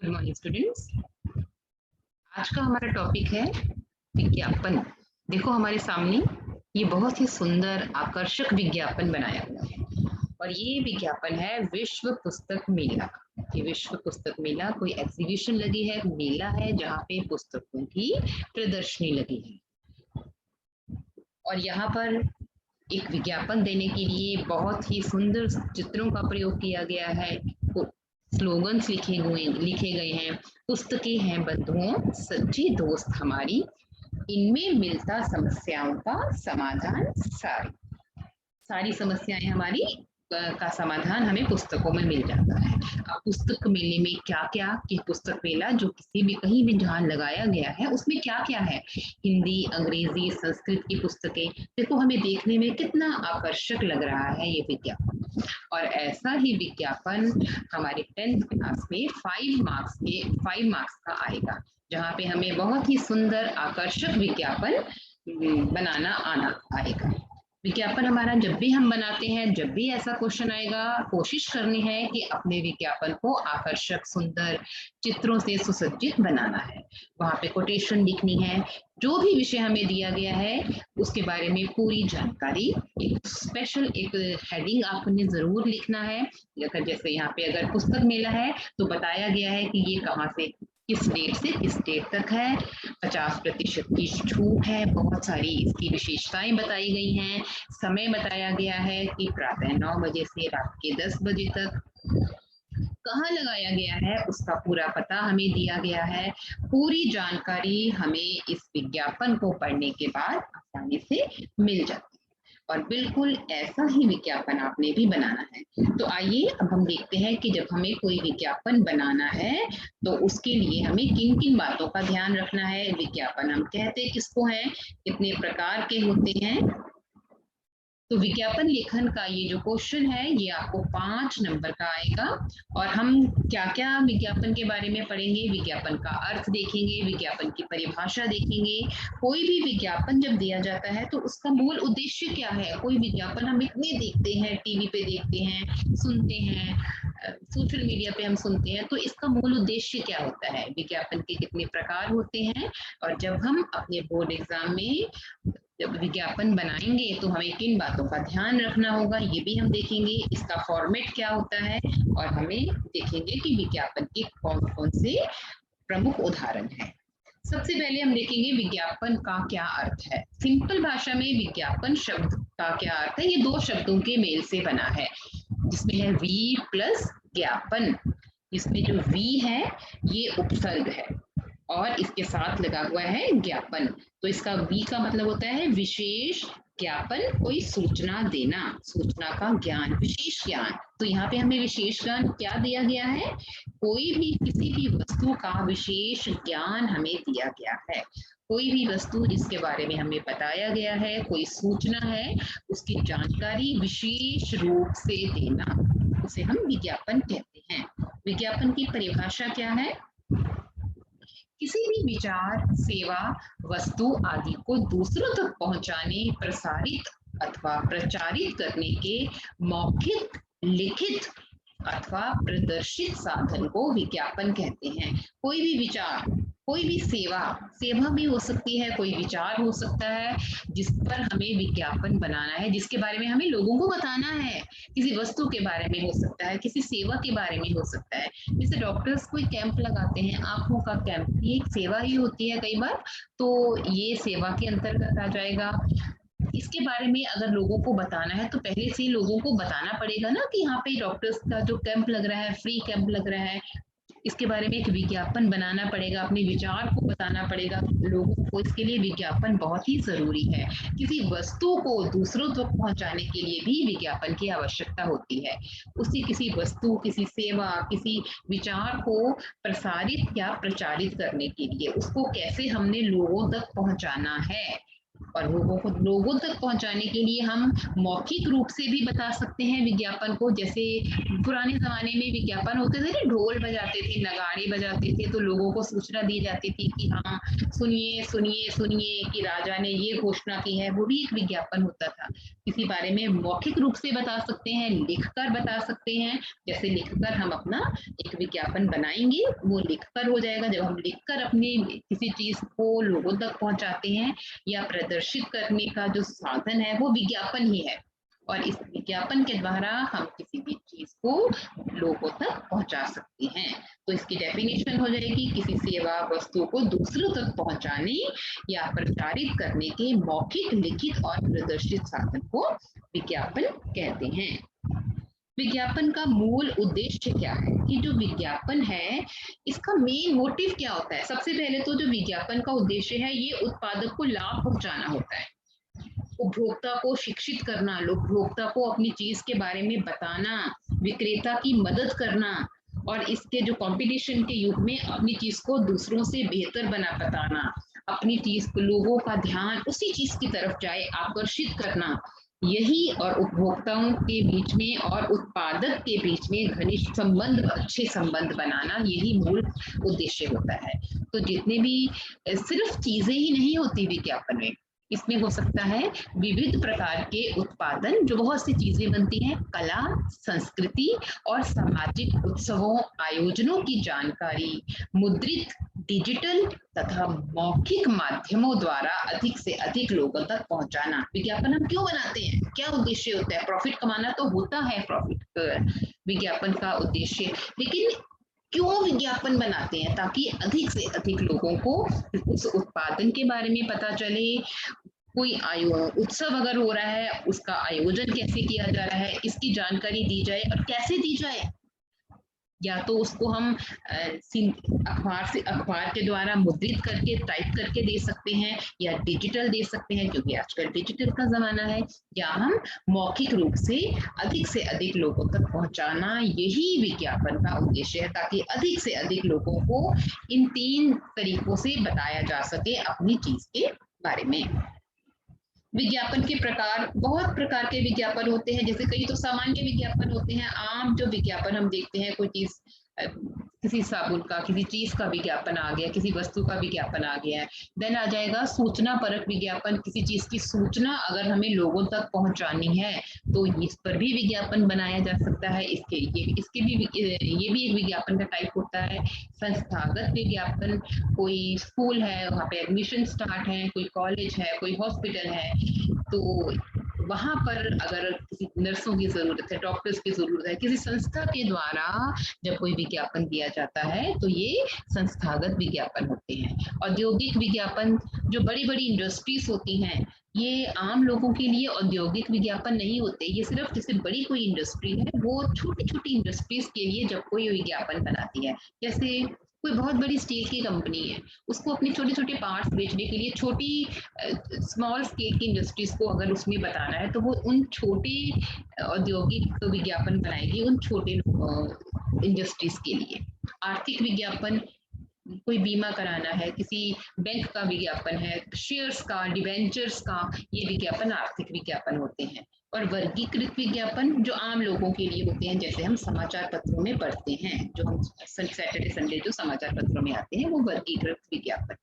Good morning students. आज का हमारा टॉपिक है विज्ञापन। देखो हमारे सामने ये बहुत ही सुंदर आकर्षक विज्ञापन बनाया हुआ है और ये विज्ञापन है विश्व पुस्तक मेला का। ये विश्व पुस्तक मेला कोई एग्जीबिशन लगी है, मेला है जहाँ पे पुस्तकों की प्रदर्शनी लगी है और यहाँ पर एक विज्ञापन देने के लिए बहुत ही सुंदर चित्रों का प्रयोग किया गया है। स्लोगन्स लिखे गए हैं। पुस्तकें हैं बंधुओं सच्ची दोस्त हमारी, इनमें मिलता समस्याओं का समाधान। सारी सारी समस्याएं हमारी का समाधान हमें पुस्तकों में मिल जाता है। अब पुस्तक मेले में क्या क्या, कि पुस्तक मेला जो किसी भी कहीं भी जहाँ लगाया गया है उसमें क्या क्या है, हिंदी, अंग्रेजी, संस्कृत की पुस्तकें। देखो हमें देखने में कितना आकर्षक लग रहा है ये विज्ञापन। और ऐसा ही विज्ञापन हमारे 10th क्लास में 5 मार्क्स का आएगा, जहाँ पे हमें बहुत ही सुंदर आकर्षक विज्ञापन बनाना आना आएगा। विज्ञापन हमारा जब भी हम बनाते हैं, जब भी ऐसा क्वेश्चन आएगा, कोशिश करनी है कि अपने विज्ञापन को आकर्षक सुंदर चित्रों से सुसज्जित बनाना है। वहां पे कोटेशन लिखनी है, जो भी विषय हमें दिया गया है उसके बारे में पूरी जानकारी, एक स्पेशल एक हेडिंग आपने जरूर लिखना है। अगर जैसे यहाँ पे अगर पुस्तक मेला है तो बताया गया है कि ये कहाँ से किस डेट से किस डेट तक है, 50% की छूट है, बहुत सारी इसकी विशेषताएं बताई गई हैं, समय बताया गया है कि प्रातः 9 बजे से रात के 10 बजे तक, कहाँ लगाया गया है उसका पूरा पता हमें दिया गया है। पूरी जानकारी हमें इस विज्ञापन को पढ़ने के बाद आसानी से मिल जाती है और बिल्कुल ऐसा ही विज्ञापन आपने भी बनाना है। तो आइए अब हम देखते हैं कि जब हमें कोई विज्ञापन बनाना है तो उसके लिए हमें किन किन बातों का ध्यान रखना है। विज्ञापन हम कहते किसको हैं, कितने प्रकार के होते हैं। तो विज्ञापन लेखन का ये जो क्वेश्चन है ये आपको 5 नंबर का आएगा और हम क्या क्या विज्ञापन के बारे में पढ़ेंगे, विज्ञापन का अर्थ देखेंगे, विज्ञापन की परिभाषा देखेंगे। कोई भी विज्ञापन जब दिया जाता है तो उसका मूल उद्देश्य क्या है। कोई विज्ञापन हम इतने देखते हैं, टीवी पे देखते हैं, सुनते हैं, सोशल मीडिया पे हम सुनते हैं, तो इसका मूल उद्देश्य क्या होता है, विज्ञापन के कितने प्रकार होते हैं। और जब हम अपने बोर्ड एग्जाम में जब विज्ञापन बनाएंगे तो हमें किन बातों का ध्यान रखना होगा ये भी हम देखेंगे, इसका फॉर्मेट क्या होता है और हमें देखेंगे कि विज्ञापन के कौन कौन से प्रमुख उदाहरण हैं। सबसे पहले हम देखेंगे विज्ञापन का क्या अर्थ है। सिंपल भाषा में विज्ञापन शब्द का क्या अर्थ है, ये 2 शब्दों के मेल से बना है, जिसमें है वी प्लस ज्ञापन। इसमें जो वी है ये उपसर्ग है और इसके साथ लगा हुआ है ज्ञापन। तो इसका वी का मतलब होता है विशेष ज्ञापन, कोई सूचना देना, सूचना का ज्ञान, विशेष ज्ञान। तो यहाँ पे हमें विशेष ज्ञान क्या दिया गया है, कोई भी किसी भी वस्तु का विशेष ज्ञान हमें दिया गया है। कोई भी वस्तु जिसके बारे में हमें बताया गया है, कोई सूचना है, उसकी जानकारी विशेष रूप से देना, उसे हम विज्ञापन कहते हैं। विज्ञापन की परिभाषा क्या है, किसी भी विचार, सेवा, वस्तु आदि को दूसरों तक पहुंचाने, प्रसारित अथवा प्रचारित करने के मौखिक, लिखित अथवा प्रदर्शित साधन को विज्ञापन कहते हैं। कोई भी विचार, कोई भी सेवा, सेवा भी हो सकती है, कोई विचार हो सकता है जिस पर हमें विज्ञापन बनाना है, जिसके बारे में हमें लोगों को बताना है। किसी वस्तु के बारे में हो सकता है, किसी सेवा के बारे में हो सकता है। जैसे डॉक्टर्स कोई कैंप लगाते हैं, आंखों का कैंप, ये एक सेवा ही होती है कई बार, तो ये सेवा के अंतर्गत आ जाएगा। इसके बारे में अगर लोगों को बताना है तो पहले से ही लोगों को बताना पड़ेगा ना कि यहाँ पे डॉक्टर्स का जो कैंप लग रहा है, फ्री कैंप लग रहा है, इसके बारे में एक विज्ञापन बनाना पड़ेगा, अपने विचार को बताना पड़ेगा लोगों को। इसके लिए विज्ञापन बहुत ही जरूरी है। किसी वस्तु को दूसरों तक पहुंचाने के लिए भी विज्ञापन की आवश्यकता होती है। उसी किसी वस्तु, किसी सेवा, किसी विचार को प्रसारित या प्रचारित करने के लिए उसको कैसे हमने लोगों तक पहुंचाना है, और लोगों तक पहुंचाने के लिए हम मौखिक रूप से भी बता सकते हैं विज्ञापन को। जैसे पुराने जमाने में विज्ञापन होते थे ना, ढोल बजाते थे, नगाड़े बजाते थे, तो लोगों को सूचना दी जाती थी कि हाँ सुनिए सुनिए सुनिए कि राजा ने ये घोषणा की है, वो भी एक विज्ञापन होता था। किसी बारे में मौखिक रूप से बता सकते हैं, लिखकर बता सकते हैं। जैसे लिखकर हम अपना एक विज्ञापन बनाएंगे, वो लिखकर हो जाएगा। जब हम लिखकर अपनी किसी चीज को लोगों तक पहुंचाते हैं या प्रदर्शित करने का जो साधन है वो विज्ञापन ही है, और इस विज्ञापन के द्वारा हम किसी भी चीज को लोगों तक पहुंचा सकते हैं। तो इसकी डेफिनेशन हो जाएगी किसी सेवा वस्तु को दूसरों तक पहुंचाने या प्रचारित करने के मौखिक, लिखित और प्रदर्शित साधन को विज्ञापन कहते हैं। विज्ञापन का मूल उद्देश्य क्या है, कि जो विज्ञापन है इसका मेन मोटिव क्या होता है। सबसे पहले तो जो विज्ञापन का उद्देश्य है ये उत्पादक को लाभ पहुंचाना होता है, उपभोक्ता को शिक्षित करना, उपभोक्ता को अपनी चीज के बारे में बताना, विक्रेता की मदद करना, और इसके जो कंपटीशन के युग में अपनी चीज को दूसरों से बेहतर बना बताना, अपनी चीज को लोगों का ध्यान उसी चीज की तरफ जाए, आकर्षित करना। यही, और उपभोक्ताओं के बीच में और उत्पादक के बीच में घनिष्ठ संबंध, अच्छे संबंध बनाना, यही मूल उद्देश्य होता है। तो जितने भी सिर्फ चीजें ही नहीं होती विज्ञापन में, इसमें हो सकता है विविध प्रकार के उत्पादन, जो बहुत सी चीजें बनती हैं, कला, संस्कृति और सामाजिक उत्सवों, आयोजनों की जानकारी मुद्रित, डिजिटल तथा मौखिक माध्यमों द्वारा अधिक से अधिक लोगों तक पहुंचाना। विज्ञापन हम क्यों बनाते हैं, क्या उद्देश्य होता है? प्रॉफिट कमाना तो होता है, प्रॉफिट विज्ञापन का उद्देश्य, लेकिन क्यों विज्ञापन बनाते हैं? ताकि अधिक से अधिक लोगों को उस उत्पादन के बारे में पता चले। कोई उत्सव अगर हो रहा है, उसका आयोजन कैसे किया जा रहा है, इसकी जानकारी दी जाए, और कैसे दी जाए। या तो उसको हम अखबार के द्वारा मुद्रित करके, टाइप करके दे सकते हैं, या डिजिटल दे सकते हैं क्योंकि आजकल डिजिटल का जमाना है, या हम मौखिक रूप से अधिक लोगों तक पहुंचाना। यही विज्ञापन का उद्देश्य है, ताकि अधिक से अधिक लोगों को इन 3 तरीकों से बताया जा सके अपनी चीज के बारे में। विज्ञापन के प्रकार, बहुत प्रकार के विज्ञापन होते हैं। जैसे कई तो सामान्य विज्ञापन होते हैं, आम जो विज्ञापन हम देखते हैं, कोई चीज किसी साबुन का, किसी चीज का विज्ञापन आ गया, किसी वस्तु का विज्ञापन आ गया है। देन आ जाएगा सूचना परक विज्ञापन, किसी चीज की सूचना अगर हमें लोगों तक पहुंचानी है तो इस पर भी विज्ञापन बनाया जा सकता है। इसके भी ये भी एक विज्ञापन का टाइप होता है। संस्थागत विज्ञापन, कोई स्कूल है, वहाँ पे एडमिशन स्टार्ट है, कोई कॉलेज है, कोई हॉस्पिटल है, तो वहां पर अगर किसी नर्सों की जरूरत है, डॉक्टर्स की जरूरत है, किसी संस्था के द्वारा जब कोई विज्ञापन दिया जाता है तो ये संस्थागत विज्ञापन होते हैं। औद्योगिक विज्ञापन, जो बड़ी बड़ी इंडस्ट्रीज होती हैं, ये आम लोगों के लिए औद्योगिक विज्ञापन नहीं होते। ये सिर्फ जैसे बड़ी कोई इंडस्ट्री है, वो छोटी छोटी इंडस्ट्रीज के लिए जब कोई विज्ञापन बनाती है, जैसे कोई बहुत बड़ी स्टील की कंपनी है, उसको अपने छोटे छोटे पार्ट्स बेचने के लिए छोटी स्मॉल स्केल की इंडस्ट्रीज को अगर उसमें बताना है, तो वो उन छोटे औद्योगिक विज्ञापन बनाएगी उन छोटे इंडस्ट्रीज के लिए। आर्थिक विज्ञापन, कोई बीमा कराना है, किसी बैंक का विज्ञापन है, शेयर्स का, डिवेंचर्स का, ये विज्ञापन आर्थिक विज्ञापन होते हैं। और वर्गीकृत विज्ञापन जो आम लोगों के लिए होते हैं, जैसे हम समाचार पत्रों में पढ़ते हैं, जो हम सैटरडे संडे जो समाचार पत्रों में आते हैं, वो वर्गीकृत विज्ञापन।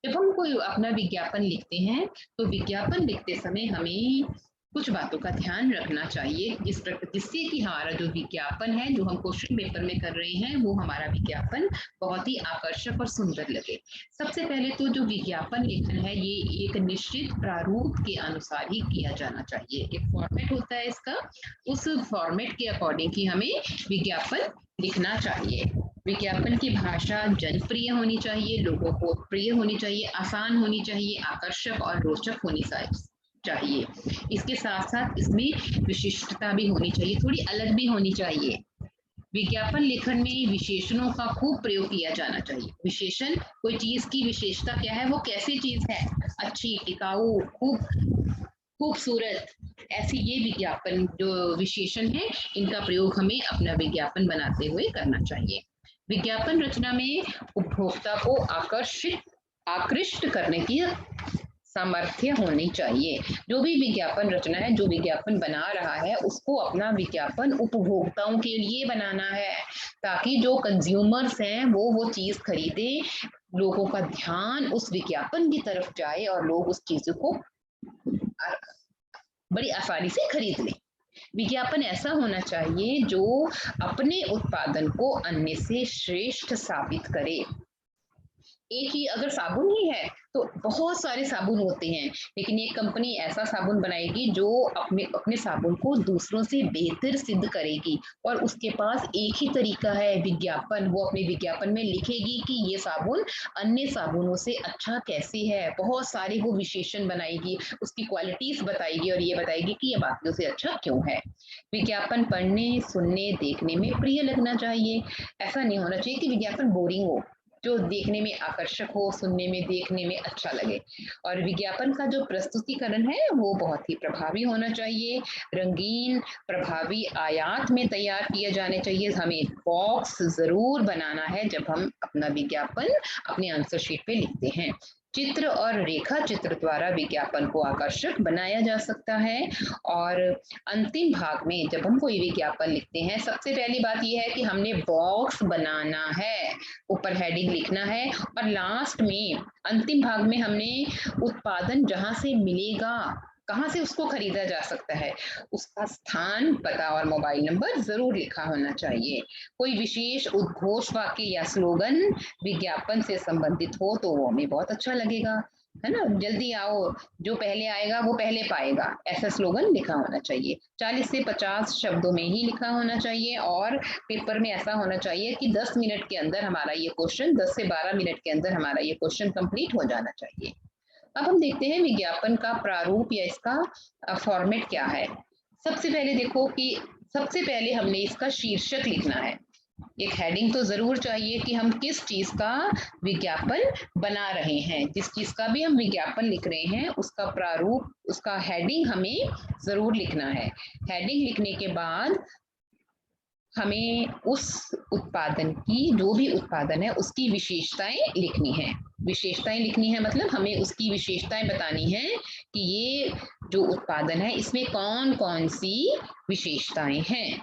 जब हम कोई अपना विज्ञापन लिखते हैं तो विज्ञापन लिखते समय हमें कुछ बातों का ध्यान रखना चाहिए, जिससे कि हमारा जो विज्ञापन है, जो हम क्वेश्चन पेपर में कर रहे हैं, वो हमारा विज्ञापन बहुत ही आकर्षक और सुंदर लगे। सबसे पहले तो जो विज्ञापन लेखन है, ये एक निश्चित प्रारूप के अनुसार ही किया जाना चाहिए। एक फॉर्मेट होता है इसका, उस फॉर्मेट के अकॉर्डिंग ही हमें विज्ञापन लिखना चाहिए। विज्ञापन की भाषा जनप्रिय होनी चाहिए, लोगों को प्रिय होनी चाहिए, आसान होनी चाहिए, आकर्षक और रोचक होनी चाहिए। इसके साथ साथ इसमें विशिष्टता भी होनी चाहिए, थोड़ी अलग भी होनी चाहिए। विज्ञापन लेखन में विशेषणों का खूब प्रयोग किया जाना चाहिए। विशेषण, कोई चीज की विशेषता क्या है, वो कैसी चीज है, अच्छी, टिकाऊ, खूबसूरत, ऐसी ये विज्ञापन जो विशेषण है, इनका प्रयोग हमें अपना विज्ञापन बनाते हुए करना चाहिए। विज्ञापन रचना में उपभोक्ता को आकर्षित, आकृष्ट करने की सामर्थ्य होनी चाहिए। जो भी विज्ञापन रचना है, जो विज्ञापन बना रहा है, उसको अपना विज्ञापन उपभोक्ताओं के लिए बनाना है, ताकि जो कंज्यूमर्स हैं वो चीज खरीदे, लोगों का ध्यान उस विज्ञापन की तरफ जाए और लोग उस चीज को बड़ी आसानी से खरीद लें। विज्ञापन ऐसा होना चाहिए जो अपने उत्पादन को अन्य से श्रेष्ठ साबित करे। एक ही अगर साबुन ही है तो बहुत सारे साबुन होते हैं, लेकिन एक कंपनी ऐसा साबुन बनाएगी जो अपने अपने साबुन को दूसरों से बेहतर सिद्ध करेगी, और उसके पास एक ही तरीका है विज्ञापन, वो अपने विज्ञापन में लिखेगी कि ये साबुन अन्य साबुनों से अच्छा कैसे है, बहुत सारे वो विशेषण बनाएगी, उसकी क्वालिटीज बताएगी और ये बताएगी कि ये बाकियों से अच्छा क्यों है। विज्ञापन पढ़ने, सुनने, देखने में प्रिय लगना चाहिए। ऐसा नहीं होना चाहिए कि विज्ञापन बोरिंग हो, जो देखने में आकर्षक हो, सुनने में, देखने में अच्छा लगे। और विज्ञापन का जो प्रस्तुतिकरण है वो बहुत ही प्रभावी होना चाहिए, रंगीन, प्रभावी आयात में तैयार किए जाने चाहिए। हमें बॉक्स जरूर बनाना है जब हम अपना विज्ञापन अपने आंसर शीट पे लिखते हैं। चित्र और रेखा चित्र द्वारा विज्ञापन को आकर्षक बनाया जा सकता है। और अंतिम भाग में जब हम कोई विज्ञापन लिखते हैं, सबसे पहली बात यह है कि हमने बॉक्स बनाना है, ऊपर हेडिंग लिखना है, और लास्ट में अंतिम भाग में हमने उत्पादन जहां से मिलेगा, कहाँ से उसको खरीदा जा सकता है, उसका स्थान, पता और मोबाइल नंबर जरूर लिखा होना चाहिए। कोई विशेष उद्घोष वाक्य या स्लोगन विज्ञापन से संबंधित हो तो वो हमें बहुत अच्छा लगेगा, है ना। जल्दी आओ, जो पहले आएगा वो पहले पाएगा, ऐसा स्लोगन लिखा होना चाहिए। 40 से 50 शब्दों में ही लिखा होना चाहिए, और पेपर में ऐसा होना चाहिए कि 10 मिनट के अंदर हमारा ये क्वेश्चन, 10 से 12 मिनट के अंदर हमारा ये क्वेश्चन कंप्लीट हो जाना चाहिए। अब हम देखते हैं विज्ञापन का प्रारूप या इसका फॉर्मेट क्या है। सबसे पहले देखो कि सबसे पहले हमने इसका शीर्षक लिखना है। एक हेडिंग तो जरूर चाहिए कि हम किस चीज का विज्ञापन बना रहे हैं, जिस चीज का भी हम विज्ञापन लिख रहे हैं उसका प्रारूप, उसका हेडिंग हमें जरूर लिखना है। हेडिंग लिखने के बाद हमें उस उत्पादन की, जो भी उत्पादन है उसकी विशेषताएं लिखनी है। विशेषताएं लिखनी है मतलब हमें उसकी विशेषताएं बतानी है कि ये जो उत्पादन है इसमें कौन कौन सी विशेषताएं हैं।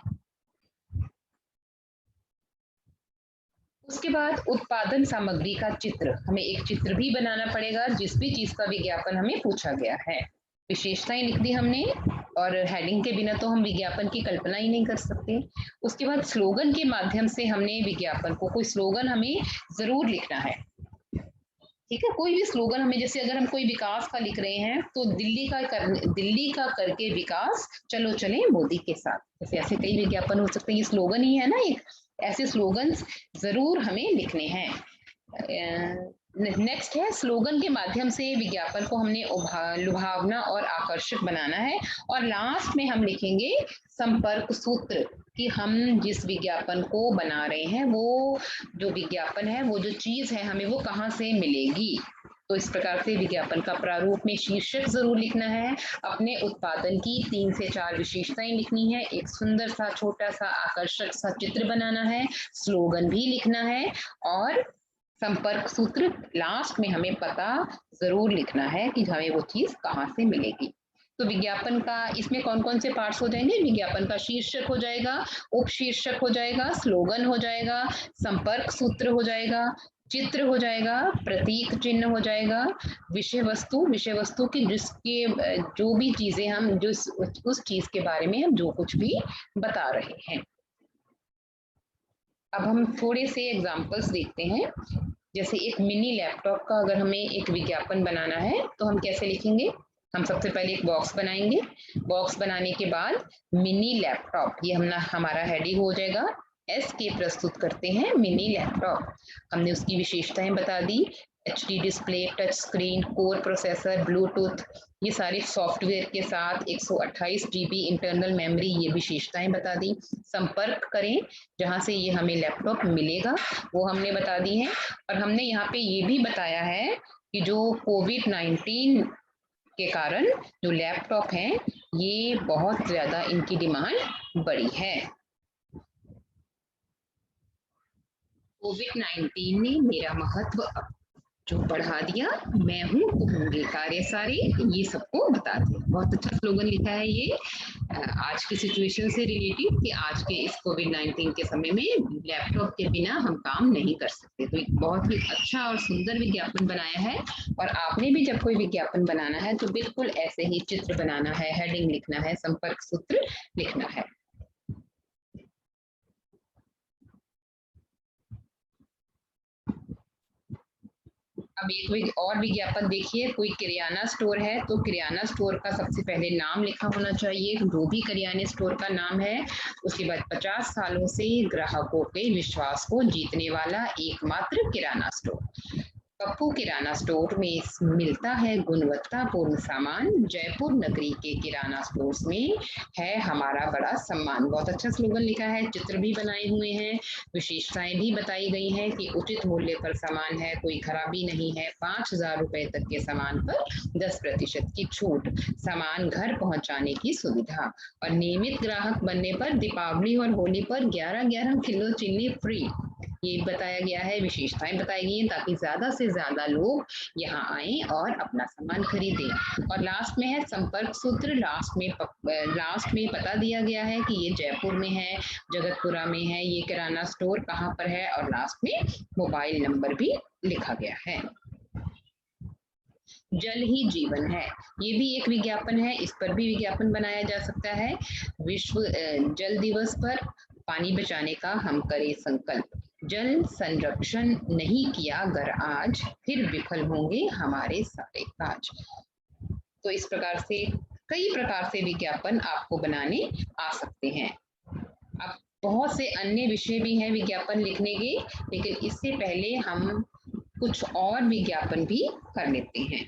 उसके बाद उत्पादन सामग्री का चित्र, हमें एक चित्र भी बनाना पड़ेगा जिस भी चीज का विज्ञापन हमें पूछा गया है। विशेषताएं लिख दी हमने, और हेडिंग के बिना तो हम विज्ञापन की कल्पना ही नहीं कर सकते। उसके बाद स्लोगन के माध्यम से हमने विज्ञापन को, कोई स्लोगन हमें जरूर लिखना है, ठीक है। कोई भी स्लोगन हमें, जैसे अगर हम कोई विकास का लिख रहे हैं तो दिल्ली का करके विकास, चलो चलें मोदी के साथ, जैसे ऐसे कई विज्ञापन हो सकते हैं, ये स्लोगन ही है ना एक। ऐसे स्लोगन्स जरूर हमें लिखने हैं। नेक्स्ट है, स्लोगन के माध्यम से विज्ञापन को हमने लुभावना और आकर्षक बनाना है। और लास्ट में हम लिखेंगे संपर्क सूत्र, कि हम जिस विज्ञापन को बना रहे हैं वो जो विज्ञापन है, वो जो चीज है, हमें वो कहाँ से मिलेगी। तो इस प्रकार से विज्ञापन का प्रारूप में शीर्षक जरूर लिखना है, अपने उत्पादन की 3 से 4 विशेषताएं लिखनी है, एक सुंदर सा छोटा सा आकर्षक सा चित्र बनाना है, स्लोगन भी लिखना है, और संपर्क सूत्र लास्ट में हमें पता जरूर लिखना है कि हमें वो चीज कहाँ से मिलेगी। तो विज्ञापन का इसमें कौन कौन से पार्ट्स हो जाएंगे, विज्ञापन का शीर्षक हो जाएगा, उपशीर्षक हो जाएगा, स्लोगन हो जाएगा, संपर्क सूत्र हो जाएगा, चित्र हो जाएगा, प्रतीक चिन्ह हो जाएगा, विषय वस्तु की जिसके जो भी चीजें हम जो उस चीज के बारे में हम जो कुछ भी बता रहे हैं। अब हम थोड़े से एग्जांपल्स देखते हैं। जैसे एक मिनी लैपटॉप का अगर हमें एक विज्ञापन बनाना है तो हम कैसे लिखेंगे। हम सबसे पहले एक बॉक्स बनाएंगे, बॉक्स बनाने के बाद मिनी लैपटॉप, ये हमारा हेडिंग हो जाएगा। एस के प्रस्तुत करते हैं मिनी लैपटॉप, हमने उसकी विशेषताएं बता दी, HD display, touch screen, core processor, Bluetooth, ये सारे सॉफ्टवेयर के साथ 128 जीबी इंटरनल मेमोरी, ये विशेषताएं बता दी। संपर्क करें जहां से ये हमें लैपटॉप मिलेगा वो हमने बता दी है। और हमने यहाँ पे ये भी बताया है कि जो कोविड-19 के कारण जो लैपटॉप हैं ये बहुत ज्यादा इनकी डिमांड बढ़ी है। कोविड-19 ने मेरा महत्व जो बढ़ा दिया मैं हूँ तो होंगे कार्य सारे, ये सबको बता दिया। बहुत अच्छा स्लोगन लिखा है ये आज की सिचुएशन से रिलेटेड कि आज के इस कोविड-19 के समय में लैपटॉप के बिना हम काम नहीं कर सकते। तो एक बहुत ही अच्छा और सुंदर विज्ञापन बनाया है। और आपने भी जब कोई विज्ञापन बनाना है तो बिल्कुल ऐसे ही चित्र बनाना है, हेडिंग लिखना है, संपर्क सूत्र लिखना है। अब एक और विज्ञापन देखिए, कोई किराना स्टोर है तो किराना स्टोर का सबसे पहले नाम लिखा होना चाहिए, जो भी किराने स्टोर का नाम है। उसके बाद 50 सालों से ग्राहकों के विश्वास को जीतने वाला एकमात्र किराना स्टोर। पप्पू किराना स्टोर में मिलता है गुणवत्तापूर्ण सामान। जयपुर नगरी के किराना स्टोर्स में है हमारा बड़ा सम्मान। बहुत अच्छा स्लोगन लिखा है, चित्र भी बनाए हुए हैं, विशेषताएं भी बताई गई हैं कि उचित मूल्य पर सामान है, कोई खराबी नहीं है, 5,000 रुपए तक के सामान पर 10% की छूट, सामान घर पहुंचाने की सुविधा और नियमित ग्राहक बनने पर दीपावली और होली पर 11-11 किलो चीनी फ्री। ये बताया गया है, विशेषताएं बताई गई हैं ताकि ज्यादा से ज्यादा लोग यहाँ आए और अपना सामान खरीदें। और लास्ट में है संपर्क सूत्र। लास्ट में बता दिया गया है कि ये जयपुर में है, जगतपुरा में है, ये किराना स्टोर कहाँ पर है, और लास्ट में मोबाइल नंबर भी लिखा गया है। जल ही जीवन है, ये भी एक विज्ञापन है, इस पर भी विज्ञापन बनाया जा सकता है। विश्व जल दिवस पर पानी बचाने का हम करें संकल्प। जल संरक्षण नहीं किया अगर आज, फिर विफल होंगे हमारे सारे काज। तो इस प्रकार से कई प्रकार से विज्ञापन आपको बनाने आ सकते हैं। अब बहुत से अन्य विषय भी हैं विज्ञापन लिखने के, लेकिन इससे पहले हम कुछ और विज्ञापन भी कर लेते हैं।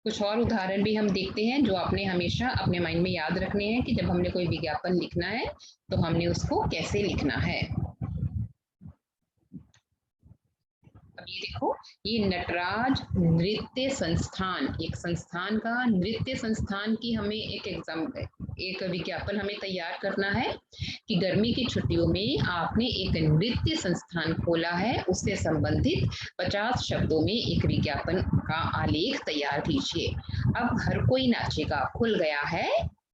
कुछ और उदाहरण भी हम देखते हैं जो आपने हमेशा अपने माइंड में याद रखने हैं कि जब हमने कोई विज्ञापन लिखना है तो हमने उसको कैसे लिखना है। अब ये देखो, ये नटराज नृत्य संस्थान, एक संस्थान का, नृत्य संस्थान की हमें एक विज्ञापन हमें तैयार करना है कि गर्मी की छुट्टियों में आपने एक नृत्य संस्थान खोला है, उससे संबंधित 50 शब्दों में एक विज्ञापन का आलेख तैयार कीजिए। अब हर कोई नाचेगा खुल गया है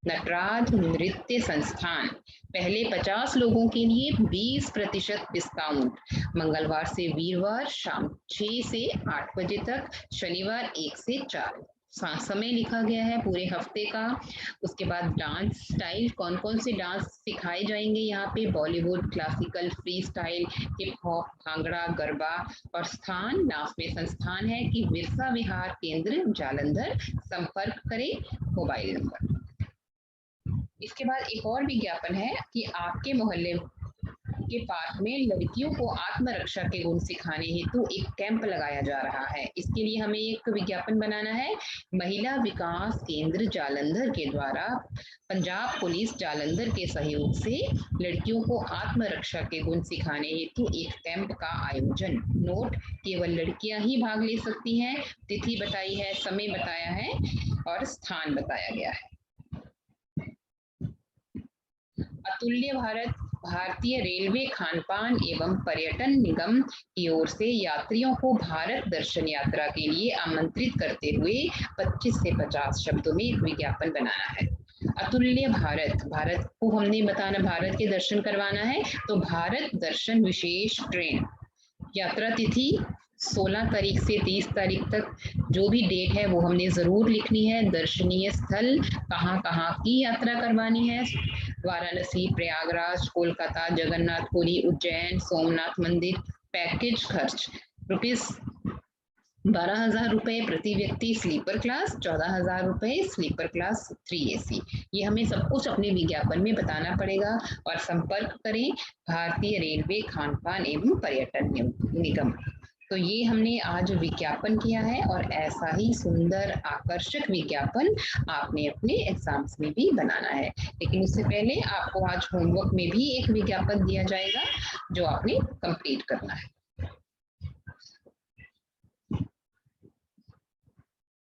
नटराज नृत्य संस्थान, पहले 50 लोगों के लिए 20% डिस्काउंट, मंगलवार से वीरवार शाम 6 से 8 बजे तक, शनिवार 1 से 4। समय लिखा गया है पूरे हफ्ते का। उसके बाद डांस स्टाइल, कौन कौन से डांस सिखाए जाएंगे यहाँ पे, Bollywood, classical, free style, hip hop, bhangra, garba. और स्थान, नाम में संस्थान है कि बिरसा विहार केंद्र जालंधर, संपर्क करें, मोबाइल नंबर। इसके बाद एक और विज्ञापन है कि आपके मोहल्ले के पार्क में लड़कियों को आत्मरक्षा के गुण सिखाने हेतु एक कैंप लगाया जा रहा है। इसके लिए हमें एक विज्ञापन बनाना है। महिला विकास केंद्र जालंधर के द्वारा पंजाब पुलिस जालंधर के सहयोग से लड़कियों को आत्मरक्षा के गुण सिखाने हेतु एक कैंप का आयोजन। नोट, केवल लड़कियां ही भाग ले सकती हैं। तिथि बताई है, समय बताया है और स्थान बताया गया है। अतुल्य भारत, भारतीय रेलवे खानपान एवं पर्यटन निगम की ओर से यात्रियों को भारत दर्शन यात्रा के लिए आमंत्रित करते हुए 25 से 50 शब्दों में एक विज्ञापन बनाना है। अतुल्य भारत, भारत को हमने बताना, भारत के दर्शन करवाना है, तो भारत दर्शन विशेष ट्रेन, यात्रा तिथि 16 तारीख से 30 तारीख तक, जो भी डेट है वो हमने ज़रूर लिखनी है। दर्शनीय स्थल, कहाँ कहाँ की यात्रा करवानी है, वाराणसी, प्रयागराज, कोलकाता, जगन्नाथपुरी, उज्जैन, सोमनाथ मंदिर। पैकेज खर्च रुपीज 12,000 रुपये प्रति व्यक्ति स्लीपर क्लास, 14,000 रुपये स्लीपर क्लास 3AC। ये हमें सब कुछ अपने विज्ञापन में बताना पड़ेगा। और संपर्क करें भारतीय रेलवे खानपान एवं पर्यटन निगम। तो ये हमने आज विज्ञापन किया है और ऐसा ही सुंदर आकर्षक विज्ञापन आपने अपने एग्जाम्स में भी बनाना है। लेकिन उससे पहले आपको आज होमवर्क में भी एक विज्ञापन दिया जाएगा जो आपने कंप्लीट करना है।